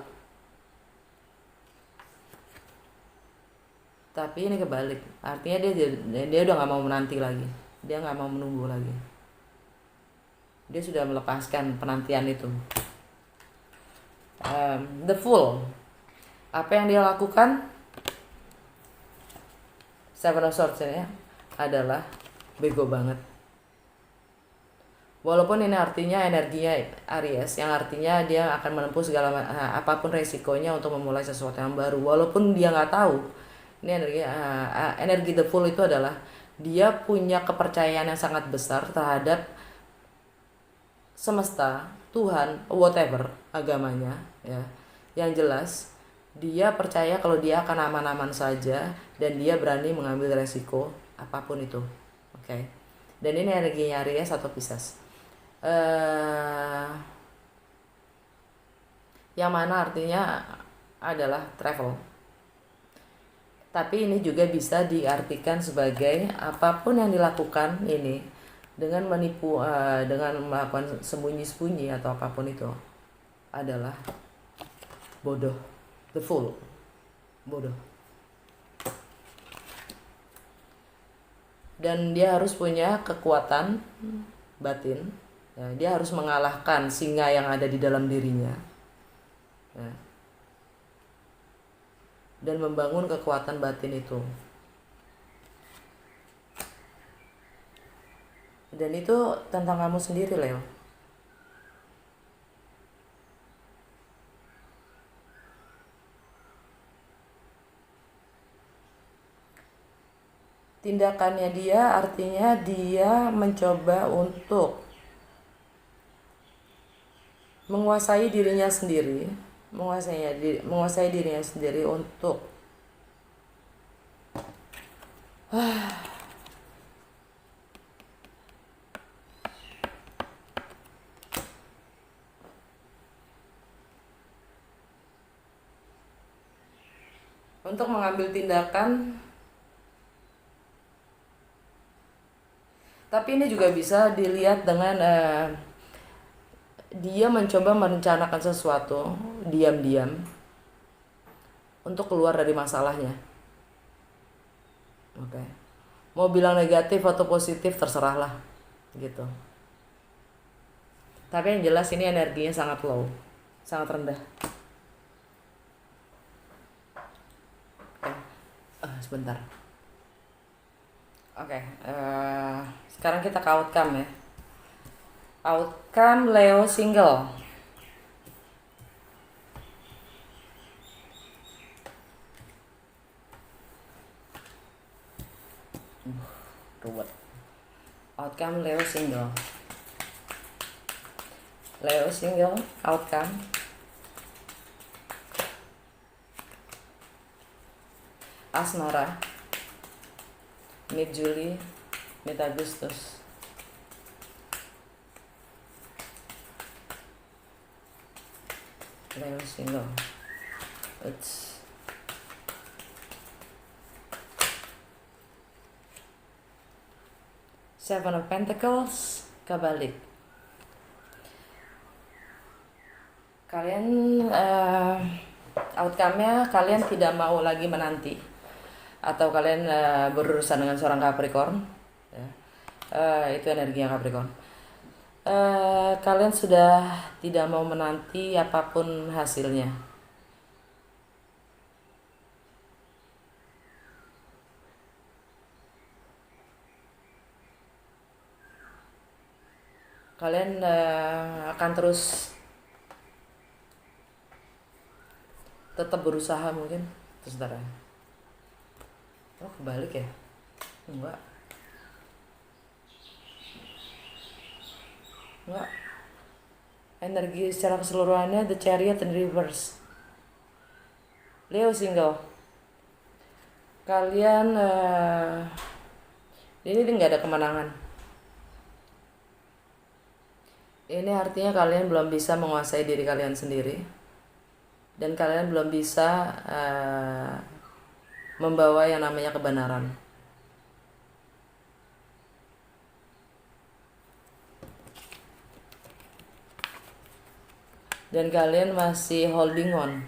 Tapi ini kebalik. Artinya dia udah nggak mau menanti lagi. Dia nggak mau menunggu lagi. Dia sudah melepaskan penantian itu. The Fool. Apa yang dia lakukan? Seven of Swords ini, ya, adalah bego banget. Walaupun ini artinya energinya Aries, yang artinya dia akan menempuh segala apapun resikonya untuk memulai sesuatu yang baru. Walaupun dia nggak tahu, ini energi The Fool itu adalah dia punya kepercayaan yang sangat besar terhadap semesta, Tuhan, whatever agamanya, ya. Yang jelas dia percaya kalau dia akan aman-aman saja dan dia berani mengambil resiko apapun itu. Oke. Dan ini energinya Aries atau Pisces. Yang mana artinya adalah travel. Tapi ini juga bisa diartikan sebagai apapun yang dilakukan ini dengan menipu, dengan melakukan sembunyi-sembunyi atau apapun itu adalah bodoh, the fool, bodoh. Dan dia harus punya kekuatan batin, ya, dia harus mengalahkan singa yang ada di dalam dirinya, ya, dan membangun kekuatan batin itu. Dan itu tentang kamu sendiri, Leo. Tindakannya dia artinya dia mencoba untuk menguasai dirinya sendiri, menguasai dirinya sendiri untuk untuk mengambil tindakan. Tapi ini juga bisa dilihat dengan dia mencoba merencanakan sesuatu diam-diam untuk keluar dari masalahnya. Oke. Mau bilang negatif atau positif terserahlah gitu. Tapi yang jelas ini energinya sangat low, sangat rendah. Sebentar. Oke, sekarang kita ke outcome ya. Outcome Leo single. Ruwet. Outcome Leo single. Leo single, outcome. Asmara. Mid Juli, mid Agustus. Leo single. It's Seven of Pentacles, kebalik. Kalian outcome-nya kalian tidak mau lagi menanti, atau kalian berurusan dengan seorang Capricorn, ya. Itu energinya Capricorn. Kalian sudah tidak mau menanti apapun hasilnya. Kalian akan terus tetap berusaha mungkin, saudara. Oh, kebalik ya? Enggak. Energi secara keseluruhannya The Chariot and Reverse. Leo single. Kalian ini nggak ada kemenangan. Ini artinya kalian belum bisa menguasai diri kalian sendiri, dan kalian belum bisa membawa yang namanya kebenaran. Dan kalian masih holding on.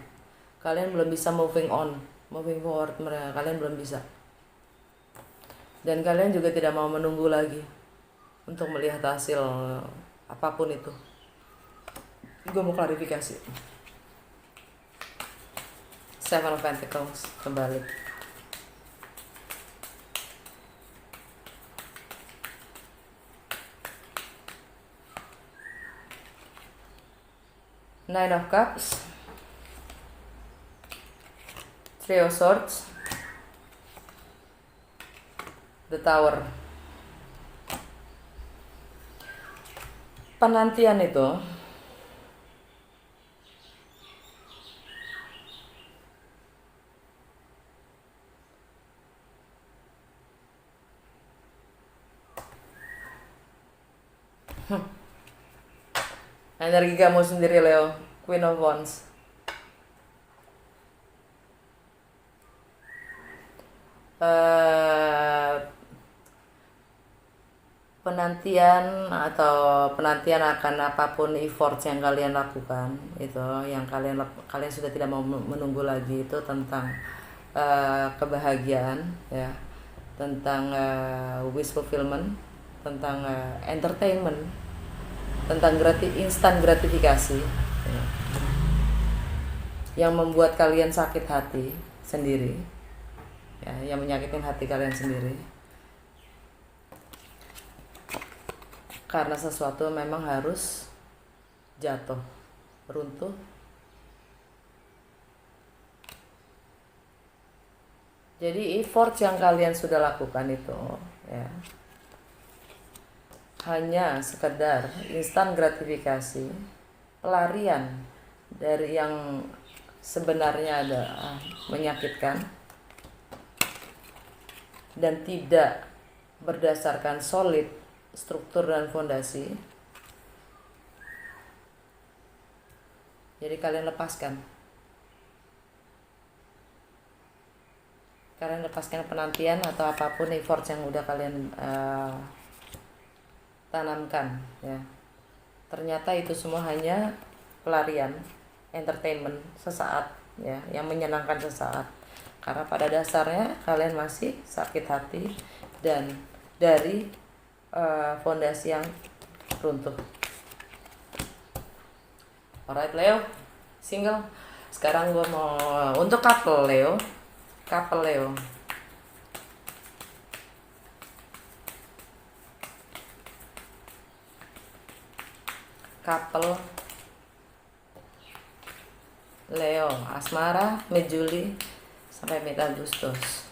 Kalian belum bisa moving on, moving forward. Kalian belum bisa. Dan kalian juga tidak mau menunggu lagi untuk melihat hasil apapun itu. Gue mau klarifikasi. Seven of Pentacles kembali. Nine of Cups, Three of Swords, The Tower. penantian itu energi kamu sendiri, Leo. Queen of Wands. Penantian akan apapun effort yang kalian lakukan itu, yang kalian sudah tidak mau menunggu lagi, itu tentang kebahagiaan ya, tentang wish fulfillment, tentang entertainment, tentang instant gratifikasi ya, yang membuat kalian sakit hati sendiri ya, yang menyakitin hati kalian sendiri karena sesuatu memang harus jatuh, runtuh. Jadi effort yang kalian sudah lakukan itu ya hanya sekedar instan gratifikasi, pelarian dari yang sebenarnya ada menyakitkan dan tidak berdasarkan solid struktur dan fondasi. Jadi kalian lepaskan penantian atau apapun effort yang udah kalian tanamkan ya. Ternyata itu semua hanya pelarian, entertainment sesaat ya, yang menyenangkan sesaat. Karena pada dasarnya kalian masih sakit hati dan dari fondasi yang runtuh. Alright Leo, single. Sekarang gue mau untuk couple Leo. Couple Leo, asmara mid Juli sampai mid Agustus.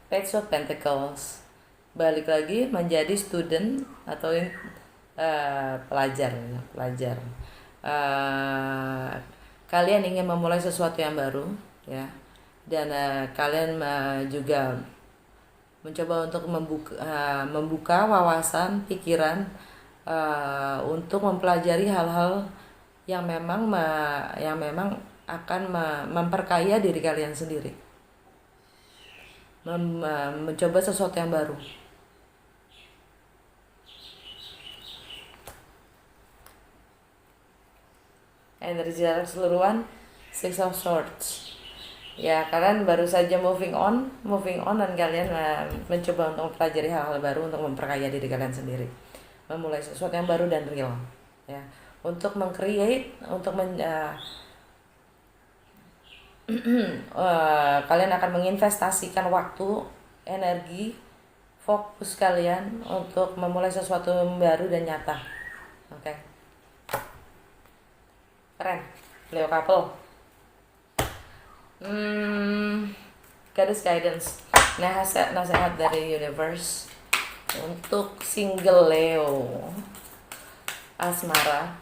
Page of Pentacles, balik lagi menjadi student atau pelajar. Kalian ingin memulai sesuatu yang baru ya, dan kalian juga mencoba untuk membuka wawasan pikiran untuk mempelajari hal-hal yang memang akan memperkaya diri kalian sendiri, mencoba sesuatu yang baru. Energi keseluruhan Six of Swords ya, kalian baru saja moving on dan kalian mencoba untuk mempelajari hal-hal baru untuk memperkaya diri kalian sendiri, memulai sesuatu yang baru dan real ya, untuk meng-create, untuk kalian akan menginvestasikan waktu, energi, fokus kalian untuk memulai sesuatu yang baru dan nyata. Oke. Keren Leo couple. Goddess guidance, nasihat dari universe untuk single Leo asmara.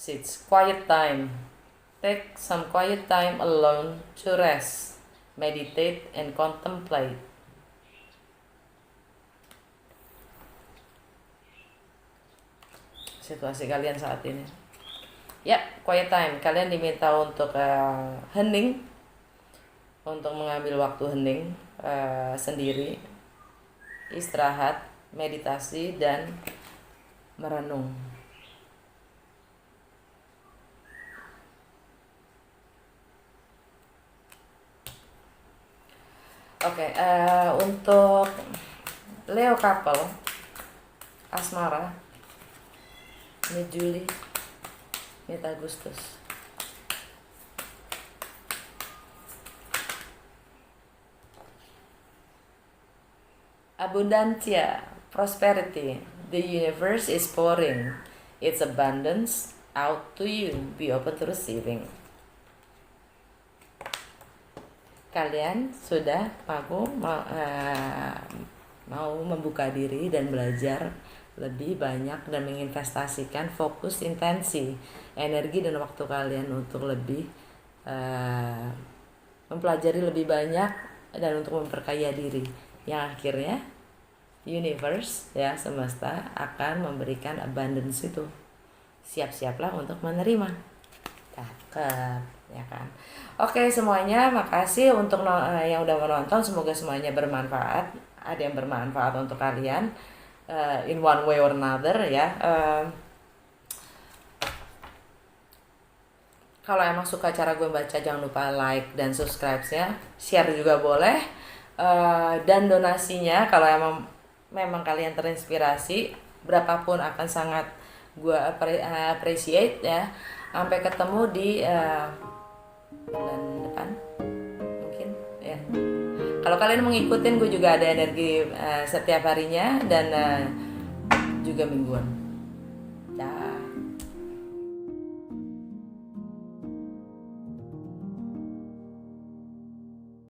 It's quiet time. Take some quiet time alone to rest, meditate, and contemplate. Situasi kalian saat ini. Ya, quiet time. Kalian diminta untuk hening, untuk mengambil waktu hening sendiri, istirahat, meditasi, dan merenung. Oke, untuk Leo couple asmara mid Juli mid Agustus. Abundancia, prosperity. The universe is pouring its abundance out to you. Be open to receiving. kalian sudah mau membuka diri dan belajar lebih banyak dan menginvestasikan fokus, intensi, energi dan waktu kalian untuk lebih mempelajari lebih banyak dan untuk memperkaya diri, yang akhirnya universe, ya, semesta akan memberikan abundance itu. Siap-siaplah untuk menerima. Cakep, ya kan? Oke semuanya, makasih untuk yang udah menonton. Semoga semuanya bermanfaat. Ada yang bermanfaat untuk kalian in one way or another, ya. Kalau emang suka cara gue baca, jangan lupa like dan subscribe-nya, share juga boleh. Dan donasinya kalau memang kalian terinspirasi, berapapun akan sangat gue appreciate, ya. Sampai ketemu di bulan depan mungkin, ya. Kalau kalian mau ngikutin, gue juga ada energi setiap harinya dan juga mingguan.